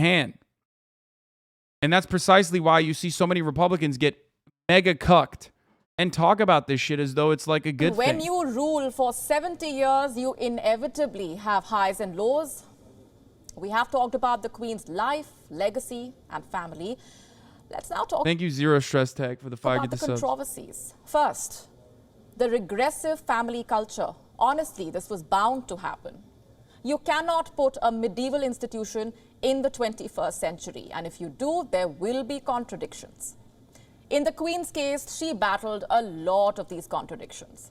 hand. And that's precisely why you see so many Republicans get mega cucked and talk about this shit as though it's like a good thing. When you rule for 70 years, you inevitably have highs and lows. We have talked about the Queen's life, legacy, and family. Let's now talk Thank you, Zero Stress Tag, for the 5 about the get the subs. controversies. First, the regressive family culture. Honestly, this was bound to happen. You cannot put a medieval institution in the 21st century, and if you do, there will be contradictions. In the Queen's case, she battled a lot of these contradictions.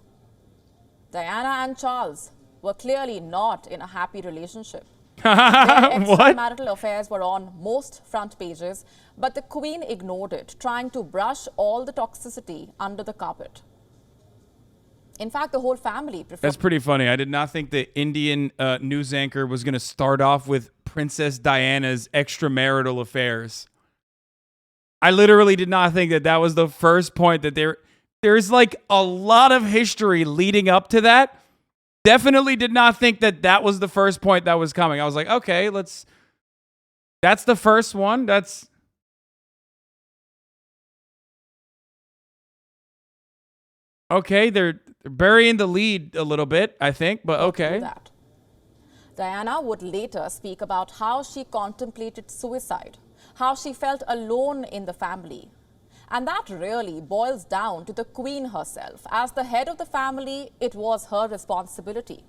Diana and Charles were clearly not in a happy relationship. Their extramarital affairs were on most front pages, but the Queen ignored it, trying to brush all the toxicity under the carpet. In fact, the whole family preferred... That's pretty funny. I did not think the Indian news anchor was going to start off with Princess Diana's extramarital affairs. I literally did not think that that was the first point that there's like a lot of history leading up to that. Definitely did not think that that was the first point that was coming. I was like, okay, that's the first one. Okay, they're burying the lead a little bit, I think, but okay. Diana would later speak about how she contemplated suicide, how she felt alone in the family. And that really boils down to the Queen herself. As the head of the family, it was her responsibility.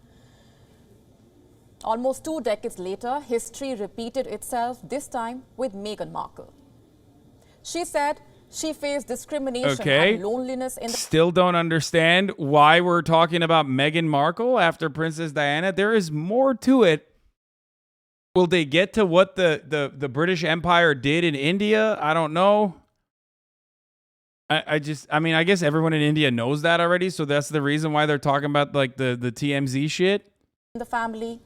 Almost 2 decades later, history repeated itself, this time with Meghan Markle. She said she faced discrimination and loneliness in the... Still don't understand why we're talking about Meghan Markle after Princess Diana. There is more to it. Will they get to what the British Empire did in India? I don't know. I guess everyone in India knows that already, so that's the reason why they're talking about like the TMZ shit. The family,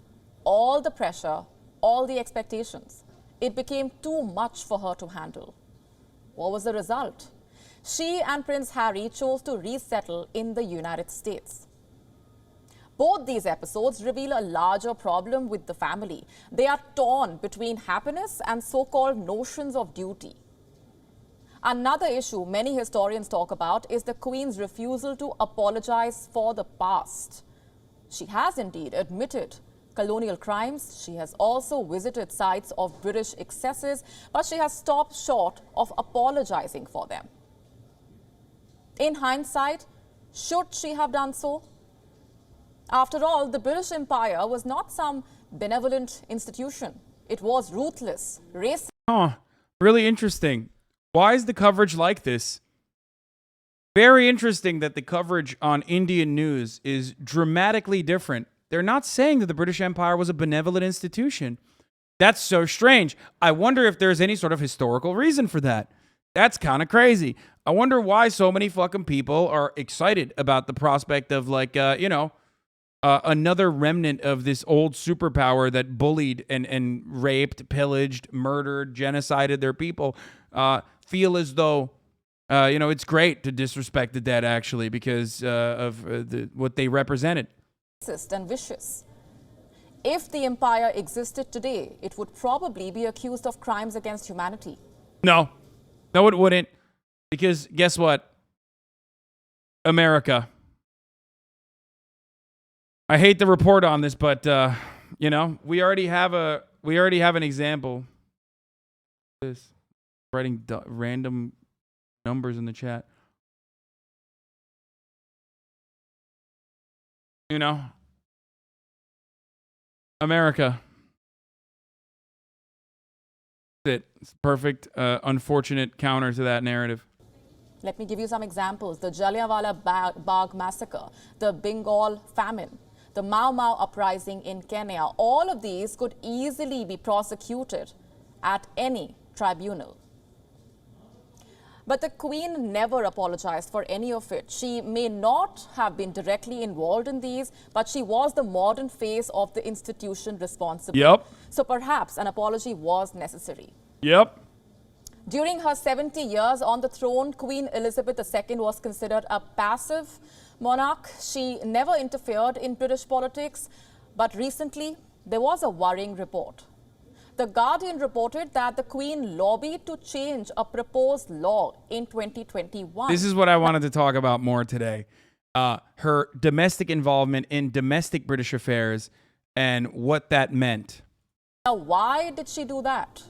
all the pressure, all the expectations. It became too much for her to handle. What was the result? She and Prince Harry chose to resettle in the United States. Both these episodes reveal a larger problem with the family. They are torn between happiness and so-called notions of duty. Another issue many historians talk about is the Queen's refusal to apologize for the past. She has indeed admitted colonial crimes. She has also visited sites of British excesses, but she has stopped short of apologizing for them. In hindsight, should she have done so? After all, the British Empire was not some benevolent institution. It was ruthless, racist. Oh, really interesting. Why is the coverage like this? Very interesting that the coverage on Indian news is dramatically different. They're not saying that the British Empire was a benevolent institution. That's so strange. I wonder if there's any sort of historical reason for that. That's kind of crazy. I wonder why so many fucking people are excited about the prospect of like, another remnant of this old superpower that bullied and raped, pillaged, murdered, genocided their people. Feel as though, it's great to disrespect the dead, actually, because of what they represented. And vicious. If the empire existed today, it would probably be accused of crimes against humanity. No, it wouldn't. Because guess what? America. I hate to report on this, but we already have an example. This. Writing random numbers in the chat. America. It's perfect, unfortunate counter to that narrative. Let me give you some examples. The Jallianwala Bagh massacre, the Bengal famine, the Mau Mau uprising in Kenya. All of these could easily be prosecuted at any tribunal. But the Queen never apologized for any of it. She may not have been directly involved in these, but she was the modern face of the institution responsible. Yep. So perhaps an apology was necessary. Yep. During her 70 years on the throne, Queen Elizabeth II was considered a passive monarch. She never interfered in British politics, but recently there was a worrying report. The Guardian reported that the Queen lobbied to change a proposed law in 2021. This is what I wanted to talk about more today. Her domestic involvement in domestic British affairs and what that meant. Now, why did she do that?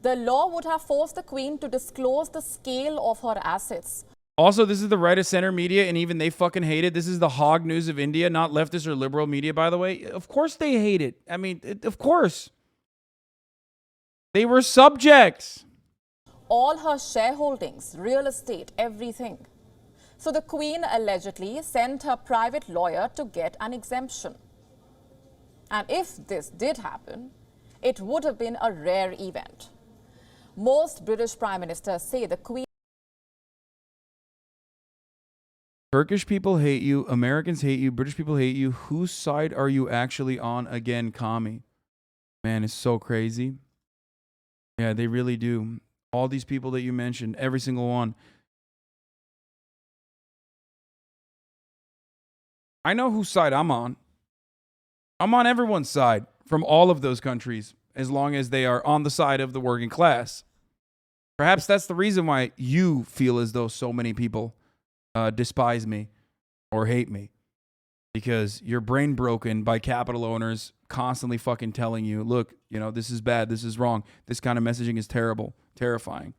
The law would have forced the Queen to disclose the scale of her assets. Also, this is the right of center media, and even they fucking hate it. This is the hog news of India, not leftist or liberal media, by the way. Of course they hate it. I mean, of course. They were subjects. All her shareholdings, real estate, everything. So the Queen allegedly sent her private lawyer to get an exemption. And if this did happen, it would have been a rare event. Most British prime ministers say the Queen. Turkish people hate you. Americans hate you. British people hate you. Whose side are you actually on again, Kami? Man, it's so crazy. Yeah, they really do. All these people that you mentioned, every single one. I know whose side I'm on. I'm on everyone's side from all of those countries, as long as they are on the side of the working class. Perhaps that's the reason why you feel as though so many people despise me or hate me, because you're brain broken by capital owners constantly fucking telling you, look, you know, this is bad, this is wrong, this kind of messaging is terrible, terrifying.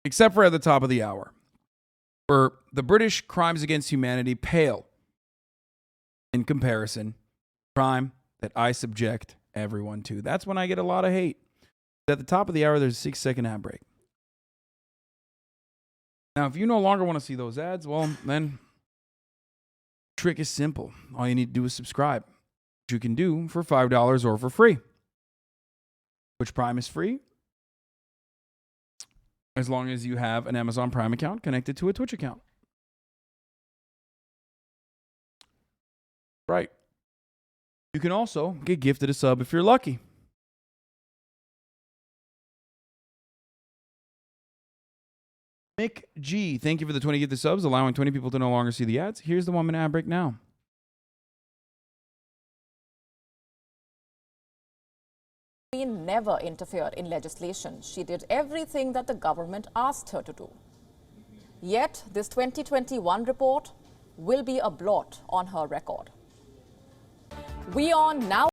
Except for at the top of the hour, where the British crimes against humanity pale in comparison, crime that I subject everyone to. That's when I get a lot of hate. At the top of the hour, there's a 6-second ad break. Now, if you no longer want to see those ads, well, then the trick is simple. All you need to do is subscribe, which you can do for $5 or for free. Which Prime is free? As long as you have an Amazon Prime account connected to a Twitch account. Right. You can also get gifted a sub if you're lucky. Mick G, thank you for the 20 gifted subs, allowing 20 people to no longer see the ads. Here's the 1-minute ad break now. The Queen never interfered in legislation. She did everything that the government asked her to do. Yet, this 2021 report will be a blot on her record. We are now